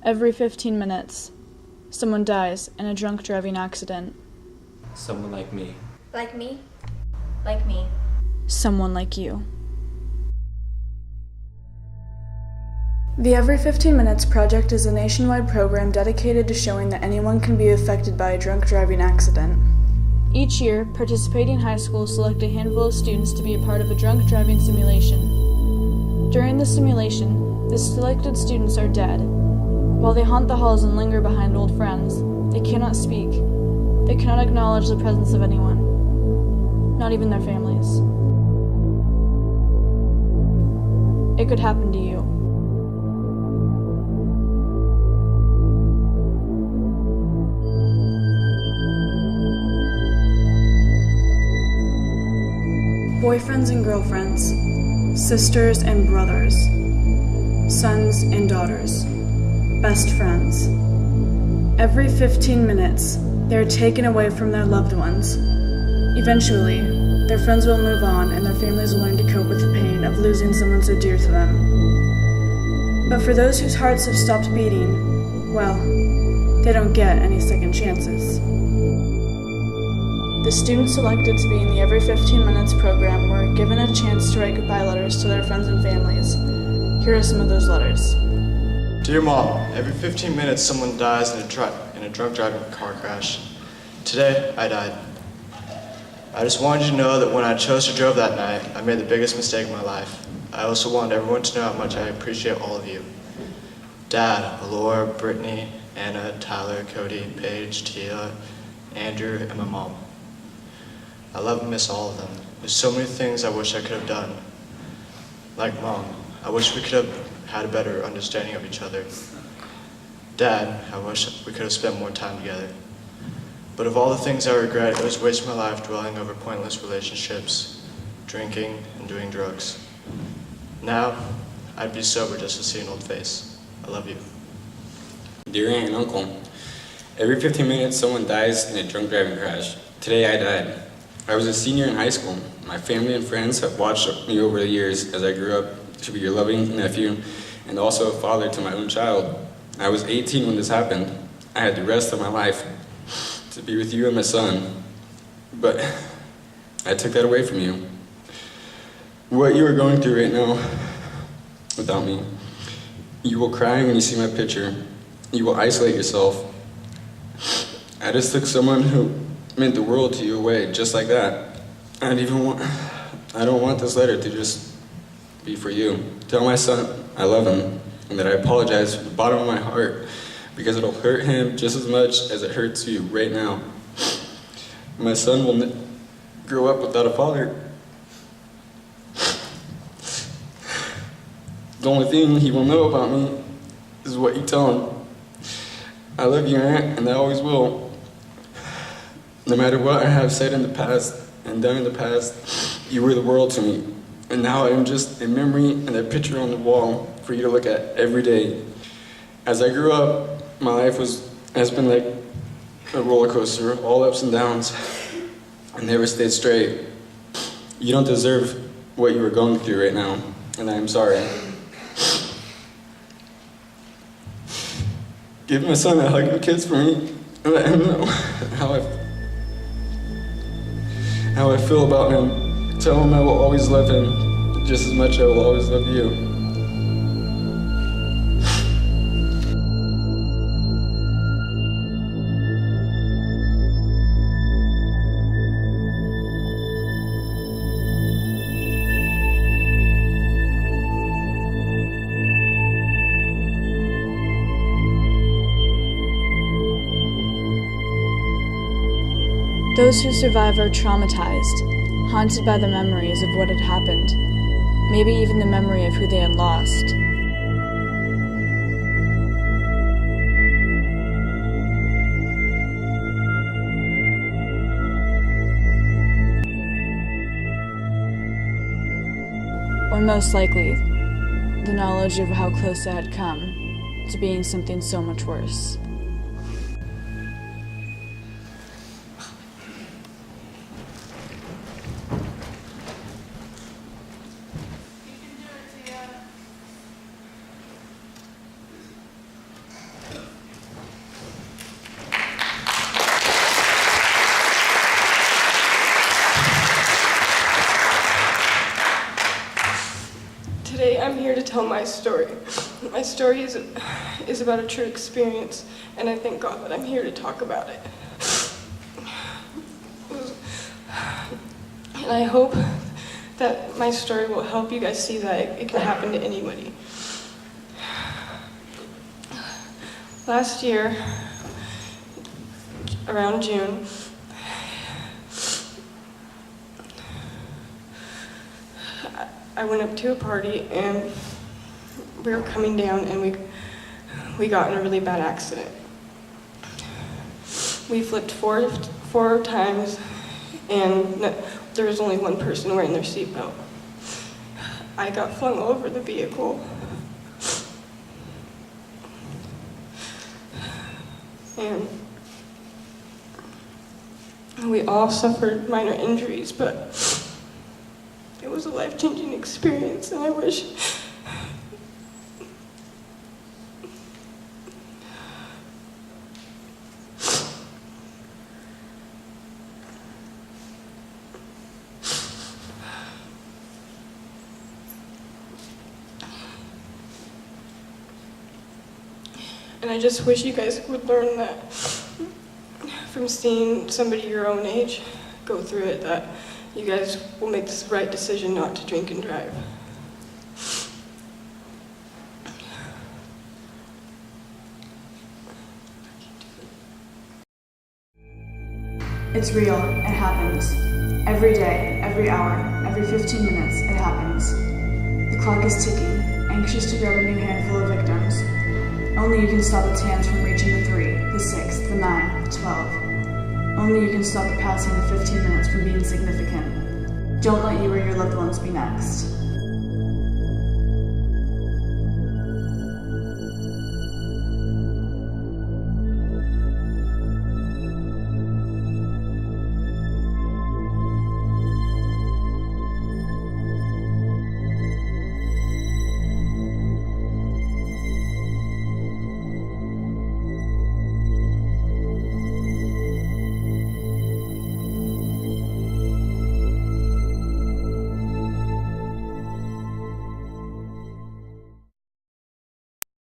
Every 15 minutes, someone dies in a drunk driving accident. Someone like me. Like me? Like me. Someone like you. The Every 15 Minutes Project is a nationwide program dedicated to showing that anyone can be affected by a drunk driving accident. Each year, participating high schools select a handful of students to be a part of a drunk driving simulation. During the simulation, the selected students are dead. While they haunt the halls and linger behind old friends, they cannot speak. They cannot acknowledge the presence of anyone, not even their families. It could happen to you. Boyfriends and girlfriends, sisters and brothers, sons and daughters, best friends. Every 15 minutes, they are taken away from their loved ones. Eventually, their friends will move on and their families will learn to cope with the pain of losing someone so dear to them. But for those whose hearts have stopped beating, well, they don't get any second chances. The students selected to be in the Every 15 Minutes program were given a chance to write goodbye letters to their friends and families. Here are some of those letters. Dear Mom, every 15 minutes someone dies in a drunk driving car crash. Today, I died. I just wanted you to know that when I chose to drive that night, I made the biggest mistake of my life. I also wanted everyone to know how much I appreciate all of you. Dad, Laura, Brittany, Anna, Tyler, Cody, Paige, Tia, Andrew, and my mom. I love and miss all of them. There's so many things I wish I could have done. Like Mom, I wish we could have had a better understanding of each other. Dad, I wish we could have spent more time together. But of all the things I regret, it was wasting my life dwelling over pointless relationships, drinking, and doing drugs. Now, I'd be sober just to see an old face. I love you. Dear Aunt and Uncle, every 15 minutes someone dies in a drunk driving crash. Today I died. I was a senior in high school. My family and friends have watched me over the years as I grew up to be your loving nephew and also a father to my own child. I was 18 when this happened. I had the rest of my life to be with you and my son, but I took that away from you. What you are going through right now without me, you will cry when you see my picture. You will isolate yourself. I just took someone who meant the world to you away, just like that. I don't want this letter to just be for you. Tell my son I love him and that I apologize from the bottom of my heart because it'll hurt him just as much as it hurts you right now. My son will grow up without a father. The only thing he will know about me is what you tell him. I love you, Aunt, and I always will. No matter what I have said in the past and done in the past, you were the world to me. And now I am just a memory and a picture on the wall for you to look at every day. As I grew up, my life has been like a roller coaster, all ups and downs. I never stayed straight. You don't deserve what you are going through right now, and I am sorry. Give my son a hug and kiss for me, and let him know how I feel about him. Tell him I will always love him just as much as I will always love you. Those who survive are traumatized, haunted by the memories of what had happened, maybe even the memory of who they had lost. Or most likely, the knowledge of how close I had come to being something so much worse. tell my story. My story is about a true experience, and I thank God that I'm here to talk about it. And I hope that my story will help you guys see that it can happen to anybody. Last year, around June, I went up to a party and we were coming down and we got in a really bad accident. We flipped four times and there was only one person wearing their seatbelt. I got flung over the vehicle. And we all suffered minor injuries, but it was a life-changing experience, and I wish and I just wish you guys would learn that from seeing somebody your own age go through it, that you guys will make the right decision not to drink and drive. It's real. It happens. Every day, every hour, every 15 minutes, it happens. The clock is ticking, anxious to grab a new handful of victims. Only you can stop its hands from reaching the 3, the 6, the 9, the 12. Only you can stop it passing the 15 minutes from being significant. Don't let you or your loved ones be next.